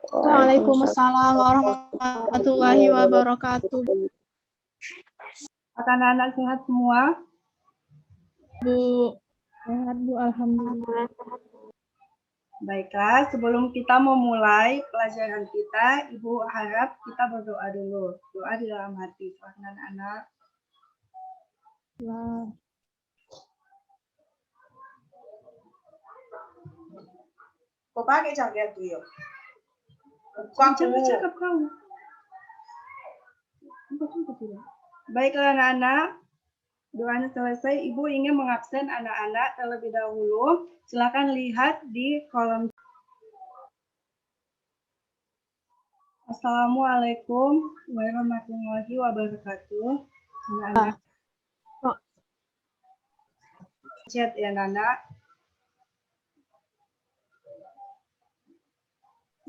Waalaikumsalam warahmatullahi wabarakatuh. Anak-anak sehat semua? Bu, sehat Bu, alhamdulillah. Baiklah, sebelum kita memulai pelajaran kita, Ibu harap kita berdoa dulu. Doa di dalam hati, anak-anak. Nah, Kau pakai jaket tuh yuk. Cakap kamu. Baiklah anak-anak, doanya selesai. Ibu ingin mengabsen anak-anak terlebih dahulu. Silakan lihat di kolom. Assalamualaikum warahmatullahi wabarakatuh. Anak-anak. Chat ya anak.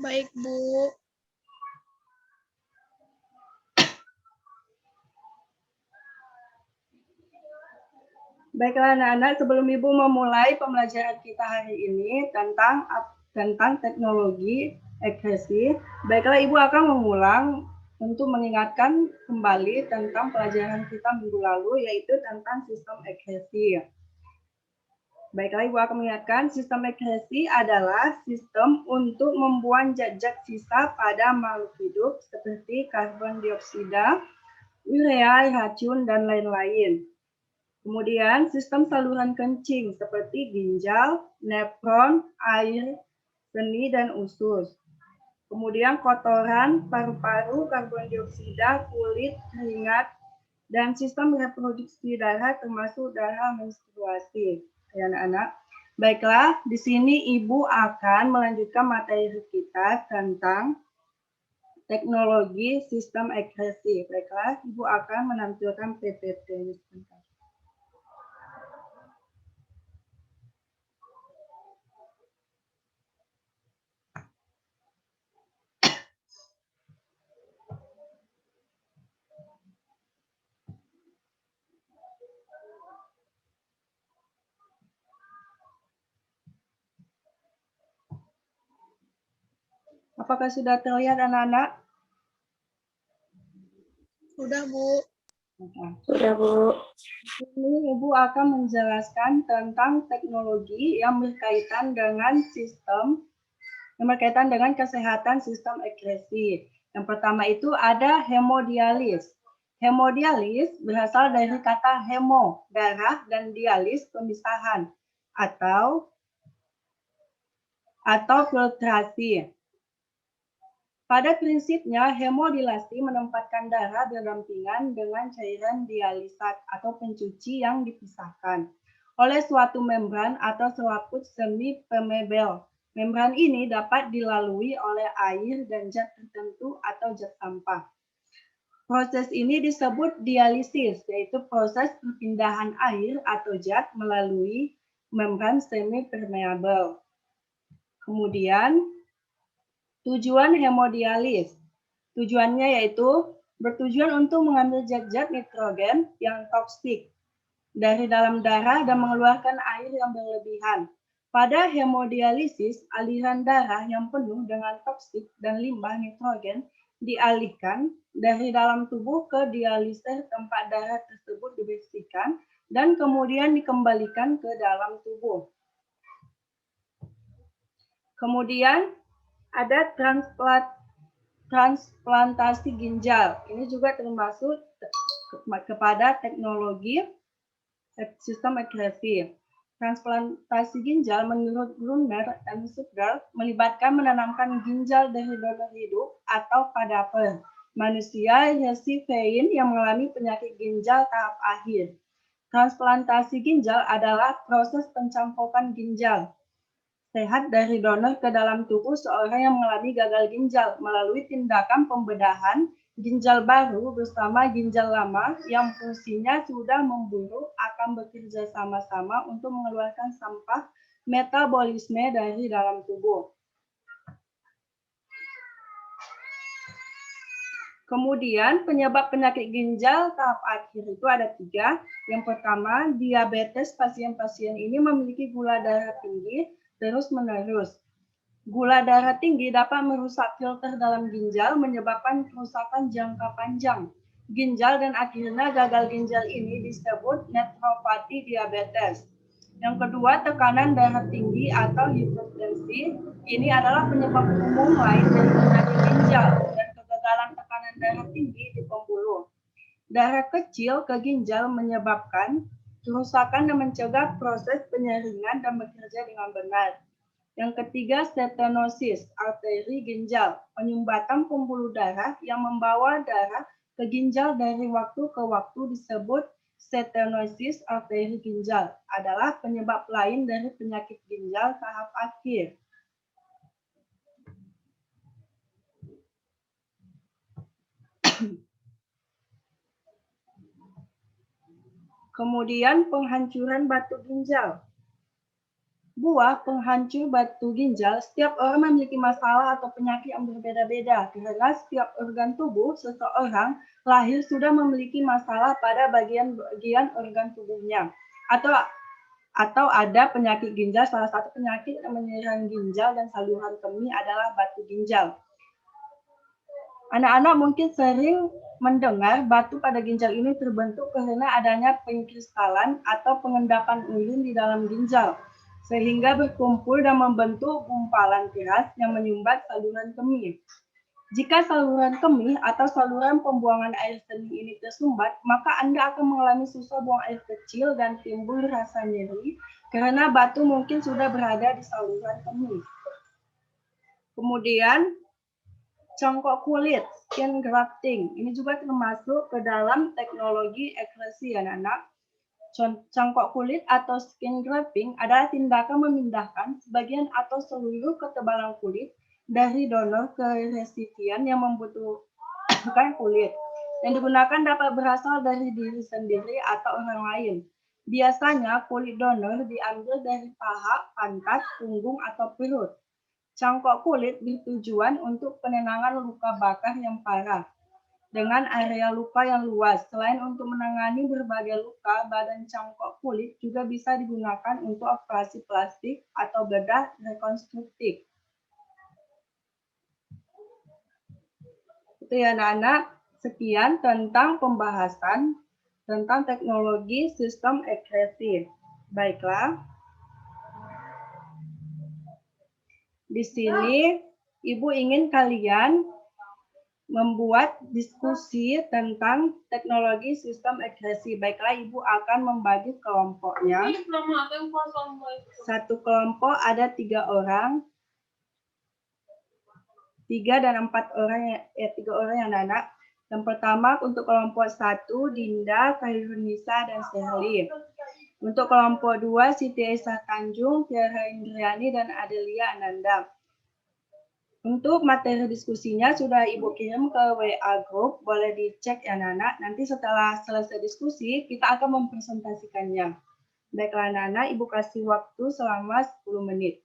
baik Bu. Baiklah anak-anak, sebelum Ibu memulai pembelajaran kita hari ini tentang teknologi ekspresi, baiklah Ibu akan mengulang untuk mengingatkan kembali tentang pelajaran kita minggu lalu, yaitu tentang sistem ekspresi. Baiklah Ibu akan mengingatkan, sistem ekspresi adalah sistem untuk membuang zat-zat sisa pada makhluk hidup seperti karbon dioksida, urea, racun, dan lain-lain. Kemudian sistem saluran kencing seperti ginjal, nefron, air, seni, dan usus. Kemudian kotoran, paru-paru, karbon dioksida, kulit, keringat, dan sistem reproduksi darah termasuk darah menstruasi. Ya anak-anak. Baiklah, di sini Ibu akan melanjutkan materi kita tentang teknologi sistem ekspresi. Baiklah, Ibu akan menampilkan PPT-nya sebentar. Apakah sudah terlihat anak-anak? Sudah Bu. Sudah Bu. Ini Ibu akan menjelaskan tentang teknologi yang berkaitan dengan kesehatan sistem ekspresi. Yang pertama itu ada hemodialis. Hemodialis berasal dari kata hemo, darah, dan dialis, pemisahan, atau filtrasi. Pada prinsipnya, hemodilasi menempatkan darah berdampingan dengan cairan dialisat atau pencuci yang dipisahkan oleh suatu membran atau selaput semi permeabel. Membran ini dapat dilalui oleh air dan zat tertentu atau zat sampah. Proses ini disebut dialisis, yaitu proses perpindahan air atau zat melalui membran semi permeabel. Kemudian, tujuan hemodialis. Tujuannya yaitu bertujuan untuk mengambil zat-zat nitrogen yang toksik dari dalam darah dan mengeluarkan air yang berlebihan. Pada hemodialisis, aliran darah yang penuh dengan toksik dan limbah nitrogen dialihkan dari dalam tubuh ke dialiser tempat darah tersebut dibersihkan dan kemudian dikembalikan ke dalam tubuh. Kemudian ada transplantasi ginjal. Ini juga termasuk kepada teknologi sistem ekspresi. Transplantasi ginjal menurut Brunner dan Sugdal melibatkan menanamkan ginjal dari donor hidup atau kadaver manusia recipient yang mengalami penyakit ginjal tahap akhir. Transplantasi ginjal adalah proses pencampukan ginjal sehat dari donor ke dalam tubuh seorang yang mengalami gagal ginjal melalui tindakan pembedahan ginjal baru bersama ginjal lama yang fungsinya sudah memburuk akan bekerja sama-sama untuk mengeluarkan sampah metabolisme dari dalam tubuh. Kemudian penyebab penyakit ginjal tahap akhir itu ada 3. Yang pertama, diabetes. Pasien-pasien ini memiliki gula darah tinggi terus-menerus. Gula darah tinggi dapat merusak filter dalam ginjal, menyebabkan kerusakan jangka panjang ginjal dan akhirnya gagal ginjal ini disebut nephropathy diabetes. Yang kedua, tekanan darah tinggi atau hipertensi. Ini adalah penyebab umum lain dari penyakit ginjal dan kegagalan tekanan darah tinggi di pembuluh. Darah kecil ke ginjal menyebabkan kerusakan dan mencegah proses penyaringan dan bekerja dengan benar. Yang ketiga, stenosis arteri ginjal, penyumbatan pembuluh darah yang membawa darah ke ginjal dari waktu ke waktu disebut stenosis arteri ginjal, adalah penyebab lain dari penyakit ginjal tahap akhir. Kemudian penghancuran batu ginjal. Buah penghancur batu ginjal, setiap orang memiliki masalah atau penyakit yang berbeda-beda karena setiap organ tubuh seseorang lahir sudah memiliki masalah pada bagian-bagian organ tubuhnya. Atau ada penyakit ginjal, salah satu penyakit yang menyerang ginjal dan saluran kemih adalah batu ginjal. Anak-anak mungkin sering mendengar batu pada ginjal ini terbentuk karena adanya pengkristalan atau pengendapan urin di dalam ginjal, sehingga berkumpul dan membentuk gumpalan keras yang menyumbat saluran kemih. Jika saluran kemih atau saluran pembuangan air seni ini tersumbat, maka Anda akan mengalami susah buang air kecil dan timbul rasa nyeri karena batu mungkin sudah berada di saluran kemih. Kemudian, congkok kulit, skin grafting. Ini juga termasuk ke dalam teknologi ekresi, anak-anak. Congkok kulit atau skin grafting adalah tindakan memindahkan sebagian atau seluruh ketebalan kulit dari donor ke resipien yang membutuhkan kulit. Yang digunakan dapat berasal dari diri sendiri atau orang lain. Biasanya kulit donor diambil dari paha, pantat, punggung, atau perut. Cangkok kulit bertujuan untuk penenangan luka bakar yang parah dengan area luka yang luas. Selain untuk menangani berbagai luka, badan cangkok kulit juga bisa digunakan untuk operasi plastik atau bedah rekonstruktif. Itu ya anak-anak, sekian tentang pembahasan tentang teknologi sistem ekresi. Baiklah. Di sini Ibu ingin kalian membuat diskusi tentang teknologi sistem ekresi. Baiklah, Ibu akan membagi kelompoknya. Satu kelompok ada 3 orang. 3 dan 4 orang, 3 orang yang anak. Yang pertama untuk kelompok 1, Dinda, Khairunisa, dan Sherly. Untuk kelompok 2, Siti Esa Tanjung, Tiara Indriani, dan Adelia Ananda. Untuk materi diskusinya sudah Ibu kirim ke WA Group, boleh dicek ya anak-anak. Nanti setelah selesai diskusi, kita akan mempresentasikannya. Baiklah anak-anak, Ibu kasih waktu selama 10 menit.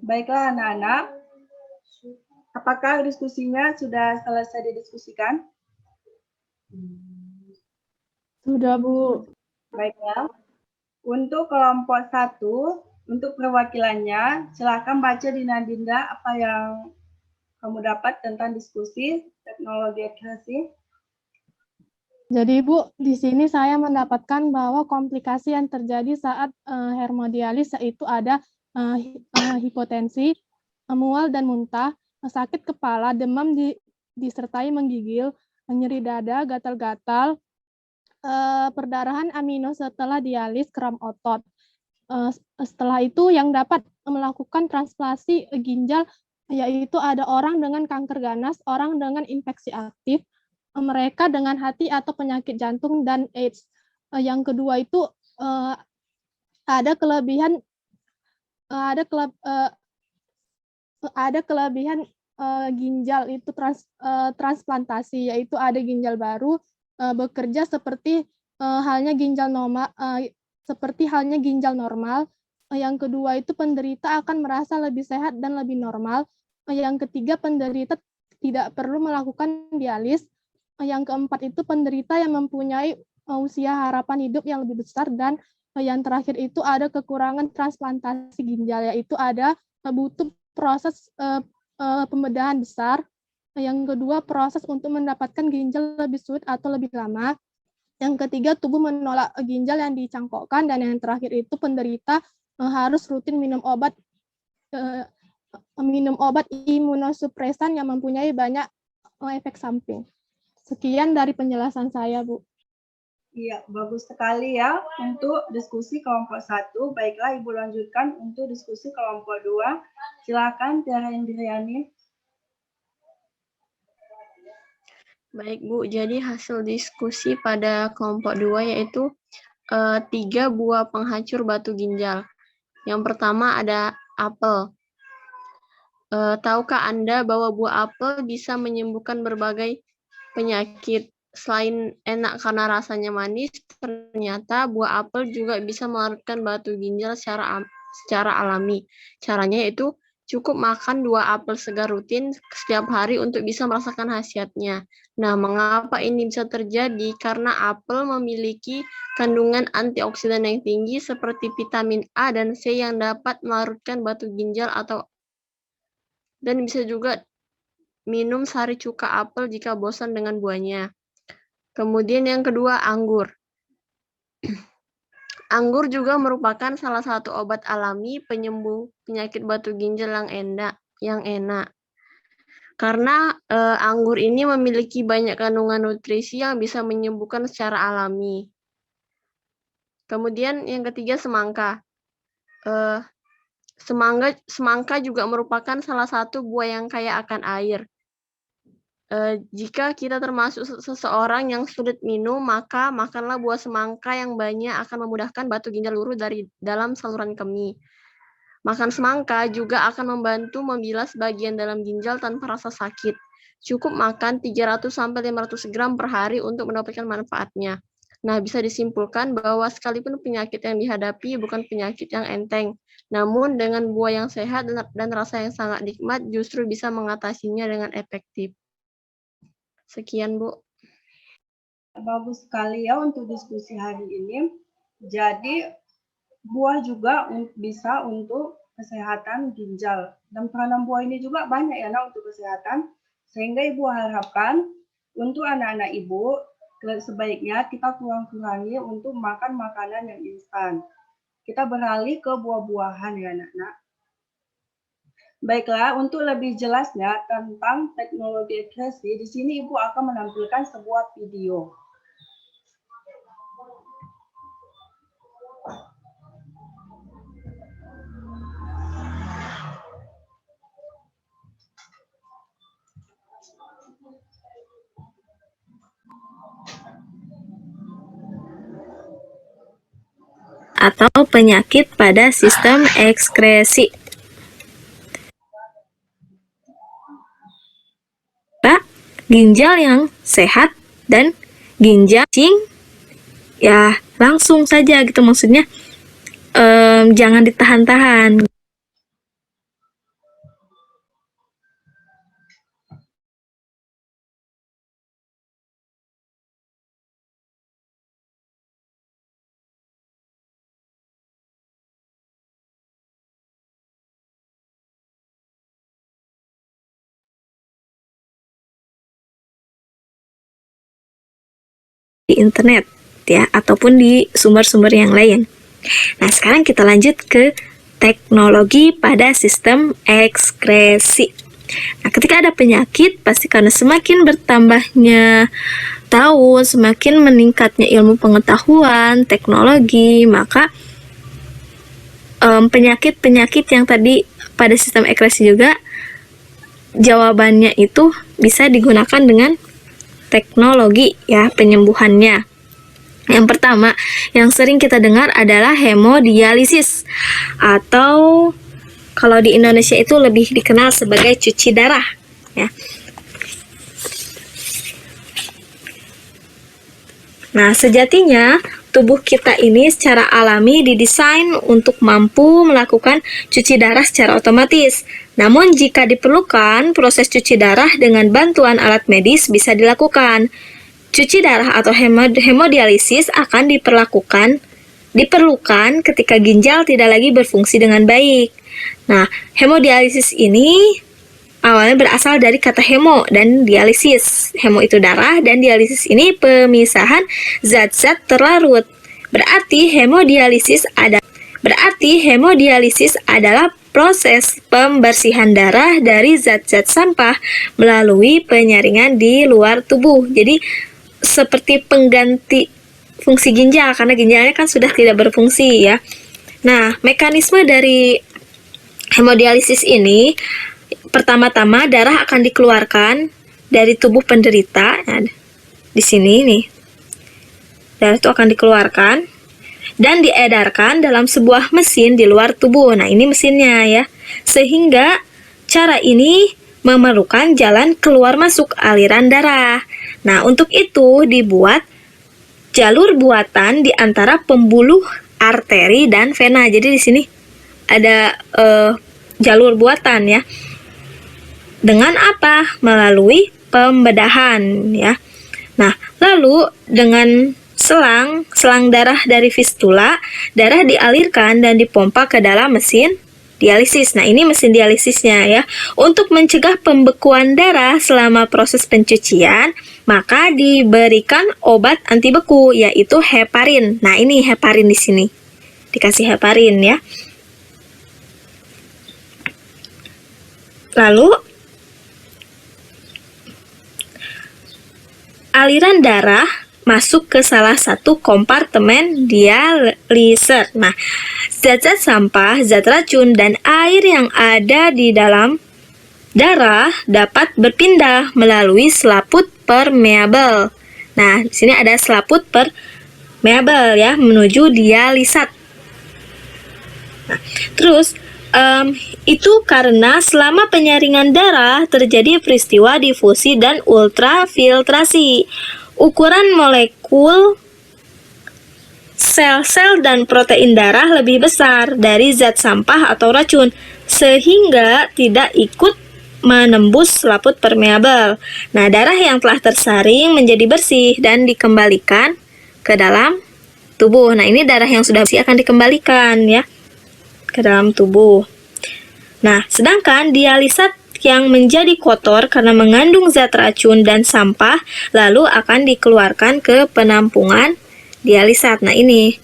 Baiklah anak-anak, apakah diskusinya sudah selesai didiskusikan? Sudah, Bu. Baiklah. Untuk kelompok 1, untuk perwakilannya, silakan baca Dinda apa yang kamu dapat tentang diskusi teknologi ekresi. Jadi Bu, di sini saya mendapatkan bahwa komplikasi yang terjadi saat hemodialis yaitu ada hipotensi, mual dan muntah, sakit kepala, demam disertai menggigil, nyeri dada, gatal-gatal, perdarahan amino setelah dialis, kram otot. Setelah itu yang dapat melakukan transplantasi ginjal yaitu ada orang dengan kanker ganas, orang dengan infeksi aktif, mereka dengan hati atau penyakit jantung, dan AIDS. Yang kedua itu ada kelebihan ginjal itu transplantasi, yaitu ada ginjal baru bekerja seperti halnya ginjal normal, Yang kedua itu penderita akan merasa lebih sehat dan lebih normal. Yang ketiga, penderita tidak perlu melakukan dialis. Yang keempat itu penderita yang mempunyai usia harapan hidup yang lebih besar, dan yang terakhir itu ada kekurangan transplantasi ginjal, yaitu ada butuh proses pembedahan besar. Yang kedua, proses untuk mendapatkan ginjal lebih sulit atau lebih lama. Yang ketiga, tubuh menolak ginjal yang dicangkokkan, dan yang terakhir itu penderita harus rutin minum obat imunosupresan yang mempunyai banyak efek samping. Sekian dari penjelasan saya, Bu. Iya, bagus sekali ya untuk diskusi kelompok 1. Baiklah, Ibu lanjutkan untuk diskusi kelompok 2. Silakan Tiara Indriani. Baik, Bu. Jadi hasil diskusi pada kelompok 2 yaitu 3 buah penghancur batu ginjal. Yang pertama ada apel. Tahukah Anda bahwa buah apel bisa menyembuhkan berbagai penyakit? Selain enak karena rasanya manis, ternyata buah apel juga bisa melarutkan batu ginjal secara alami. Caranya yaitu cukup makan 2 apel segar rutin setiap hari untuk bisa merasakan khasiatnya. Nah, mengapa ini bisa terjadi? Karena apel memiliki kandungan antioksidan yang tinggi seperti vitamin A dan C yang dapat melarutkan batu ginjal dan bisa juga minum sari cuka apel jika bosan dengan buahnya. Kemudian yang kedua, anggur. Anggur juga merupakan salah satu obat alami penyembuh penyakit batu ginjal yang enak. Karena anggur ini memiliki banyak kandungan nutrisi yang bisa menyembuhkan secara alami. Kemudian yang ketiga, semangka. Semangka juga merupakan salah satu buah yang kaya akan air. Jika kita termasuk seseorang yang sulit minum, maka makanlah buah semangka yang banyak akan memudahkan batu ginjal luruh dari dalam saluran kemih. Makan semangka juga akan membantu membilas bagian dalam ginjal tanpa rasa sakit. Cukup makan 300-500 gram per hari untuk mendapatkan manfaatnya. Nah, bisa disimpulkan bahwa sekalipun penyakit yang dihadapi bukan penyakit yang enteng, namun dengan buah yang sehat dan rasa yang sangat nikmat justru bisa mengatasinya dengan efektif. Sekian, Bu. Bagus sekali ya untuk diskusi hari ini. Jadi, buah juga bisa untuk kesehatan ginjal. Dan peranan buah ini juga banyak ya untuk kesehatan. Sehingga Ibu harapkan untuk anak-anak Ibu, sebaiknya kita kurang-kurangi untuk makan makanan yang instan. Kita beralih ke buah-buahan ya anak-anak. Baiklah, untuk lebih jelasnya tentang teknologi ekskresi, di sini Ibu akan menampilkan sebuah video. Atau penyakit pada sistem ekskresi. Ginjal yang sehat dan ginjal ya langsung saja gitu, maksudnya jangan ditahan-tahan. Di internet ya, ataupun di sumber-sumber yang lain. Nah, sekarang kita lanjut ke teknologi pada sistem ekskresi. Nah, ketika ada penyakit, pasti karena semakin bertambahnya tahun, semakin meningkatnya ilmu pengetahuan, teknologi, maka penyakit-penyakit yang tadi pada sistem ekskresi juga jawabannya itu bisa digunakan dengan teknologi ya penyembuhannya. Yang pertama, yang sering kita dengar adalah hemodialisis atau kalau di Indonesia itu lebih dikenal sebagai cuci darah ya. Nah, sejatinya tubuh kita ini secara alami didesain untuk mampu melakukan cuci darah secara otomatis. Namun jika diperlukan, proses cuci darah dengan bantuan alat medis bisa dilakukan. Cuci darah atau hemodialisis akan diperlukan ketika ginjal tidak lagi berfungsi dengan baik. Nah, hemodialisis ini awalnya berasal dari kata hemo dan dialisis. Hemo itu darah dan dialisis ini pemisahan zat-zat terlarut. Berarti hemodialisis adalah proses pembersihan darah dari zat-zat sampah melalui penyaringan di luar tubuh. Jadi seperti pengganti fungsi ginjal karena ginjalnya kan sudah tidak berfungsi ya. Nah, mekanisme dari hemodialisis ini pertama-tama darah akan dikeluarkan dari tubuh penderita. Nah, di sini nih. Darah itu akan dikeluarkan dan diedarkan dalam sebuah mesin di luar tubuh. Nah, ini mesinnya ya. Sehingga cara ini memerlukan jalan keluar masuk aliran darah. Nah, untuk itu dibuat jalur buatan di antara pembuluh arteri dan vena. Jadi di sini ada jalur buatan ya. Dengan apa? Melalui pembedahan ya. Nah, lalu dengan selang darah dari fistula, darah dialirkan dan dipompa ke dalam mesin dialisis. Nah, ini mesin dialisisnya ya. Untuk mencegah pembekuan darah selama proses pencucian, maka diberikan obat anti beku yaitu heparin. Nah, ini heparin di sini. Dikasih heparin ya. Lalu aliran darah masuk ke salah satu kompartemen dialiser. Nah, zat-zat sampah, zat racun, dan air yang ada di dalam darah dapat berpindah melalui selaput permeabel. Nah, di sini ada selaput permeabel ya, menuju dialisat. Nah, terus itu karena selama penyaringan darah terjadi peristiwa difusi dan ultrafiltrasi. Ukuran molekul sel-sel dan protein darah lebih besar dari zat sampah atau racun, sehingga tidak ikut menembus selaput permeabel. Nah, darah yang telah tersaring menjadi bersih dan dikembalikan ke dalam tubuh. Nah, ini darah yang sudah bersih akan dikembalikan ya ke dalam tubuh. Nah, sedangkan dialisat yang menjadi kotor karena mengandung zat racun dan sampah lalu akan dikeluarkan ke penampungan dialisat. Nah, ini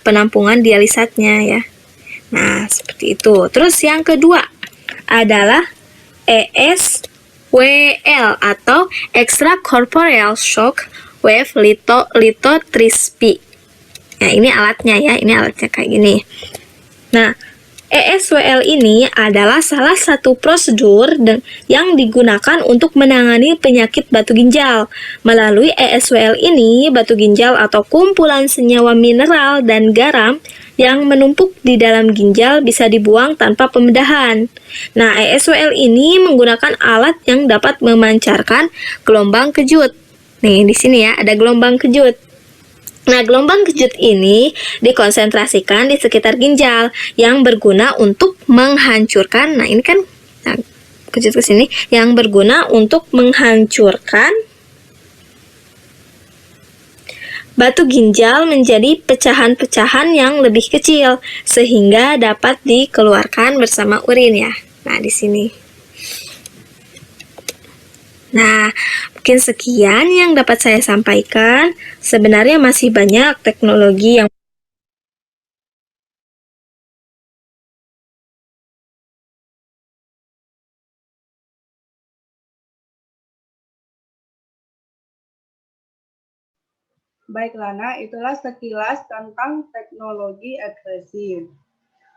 penampungan dialisatnya ya. Nah, seperti itu. Terus yang kedua adalah ESWL atau extracorporeal shock wave lithotripsy. Nah, ini alatnya ya. Ini alatnya kayak gini. Nah, ESWL ini adalah salah satu prosedur yang digunakan untuk menangani penyakit batu ginjal. Melalui ESWL ini, batu ginjal atau kumpulan senyawa mineral dan garam yang menumpuk di dalam ginjal bisa dibuang tanpa pembedahan. Nah, ESWL ini menggunakan alat yang dapat memancarkan gelombang kejut. Nih, di sini ya, ada gelombang kejut. Nah, gelombang kejut ini dikonsentrasikan di sekitar ginjal yang berguna untuk menghancurkan. Nah, ini kan kejut ke sini yang berguna untuk menghancurkan batu ginjal menjadi pecahan-pecahan yang lebih kecil sehingga dapat dikeluarkan bersama urin ya. Nah, di sini. Nah, mungkin sekian yang dapat saya sampaikan. Sebenarnya masih banyak teknologi yang Baik Lana, itulah sekilas tentang teknologi agresif.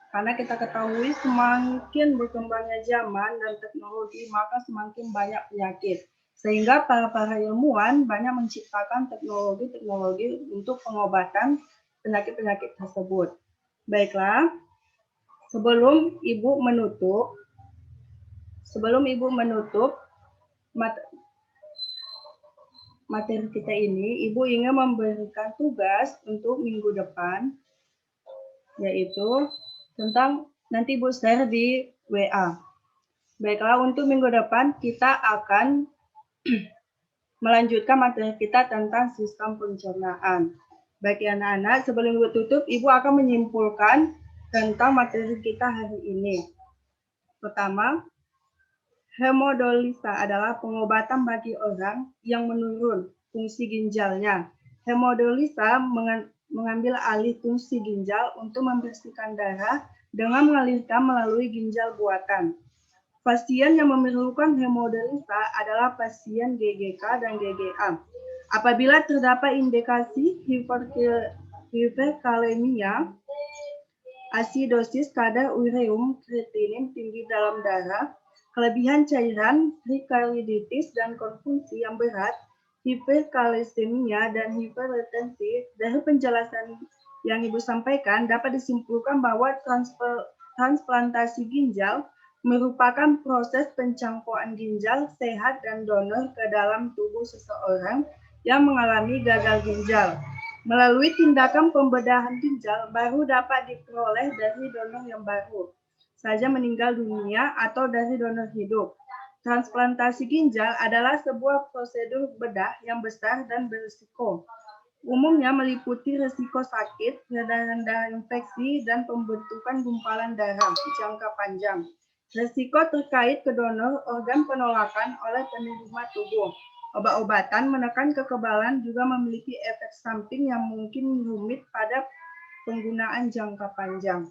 Karena kita ketahui semakin berkembangnya zaman dan teknologi, maka semakin banyak penyakit. Sehingga para ilmuwan banyak menciptakan teknologi-teknologi untuk pengobatan penyakit-penyakit tersebut. Baiklah, sebelum Ibu menutup materi kita ini, Ibu ingin memberikan tugas untuk minggu depan, yaitu tentang nanti Ibu share di WA. Baiklah, untuk minggu depan kita akan melanjutkan materi kita tentang sistem pencernaan. Bagi anak-anak, sebelum Ibu tutup, Ibu akan menyimpulkan tentang materi kita hari ini. Pertama, hemodalisa adalah pengobatan bagi orang yang menurun fungsi ginjalnya. Hemodalisa mengambil alih fungsi ginjal untuk membersihkan darah dengan mengalirkan melalui ginjal buatan. Pasien yang memerlukan hemodalisa adalah pasien GGK dan GGA. Apabila terdapat indikasi hiperkalemia, asidosis kadar ureum kreatinin tinggi dalam darah, kelebihan cairan, triglycerides dan konsumsi yang berat, hiperkalesemia dan hipertensi. Dari penjelasan yang Ibu sampaikan dapat disimpulkan bahwa transplantasi ginjal merupakan proses pencangkauan ginjal sehat dan donor ke dalam tubuh seseorang yang mengalami gagal ginjal. Melalui tindakan pembedahan ginjal baru dapat diperoleh dari donor yang baru saja meninggal dunia atau dari donor hidup. Transplantasi ginjal adalah sebuah prosedur bedah yang besar dan berisiko. Umumnya meliputi risiko sakit, rendah infeksi, dan pembentukan gumpalan darah jangka panjang. Risiko terkait ke donor organ penolakan oleh penerima tubuh. Obat-obatan menekan kekebalan juga memiliki efek samping yang mungkin rumit pada penggunaan jangka panjang.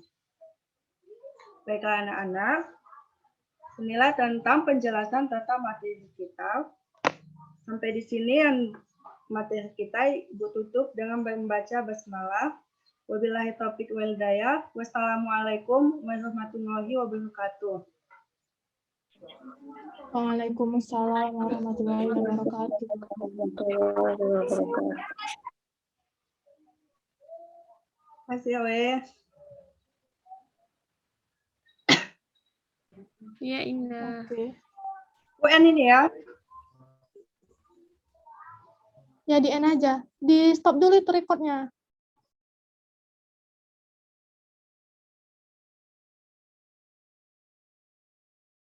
Baiklah anak-anak, inilah tentang penjelasan tentang materi kita. Sampai di sini yang materi kita Ibu tutup dengan membaca basmalah. Wabillahi taufiq wal hidayah. Wassalamualaikum warahmatullahi wabarakatuh. Waalaikumsalam warahmatullahi wabarakatuh. Terima kasih, Weh. Iya, Indah. Oke. UN ini ya. Ya, di end aja. Di stop dulu itu recordnya.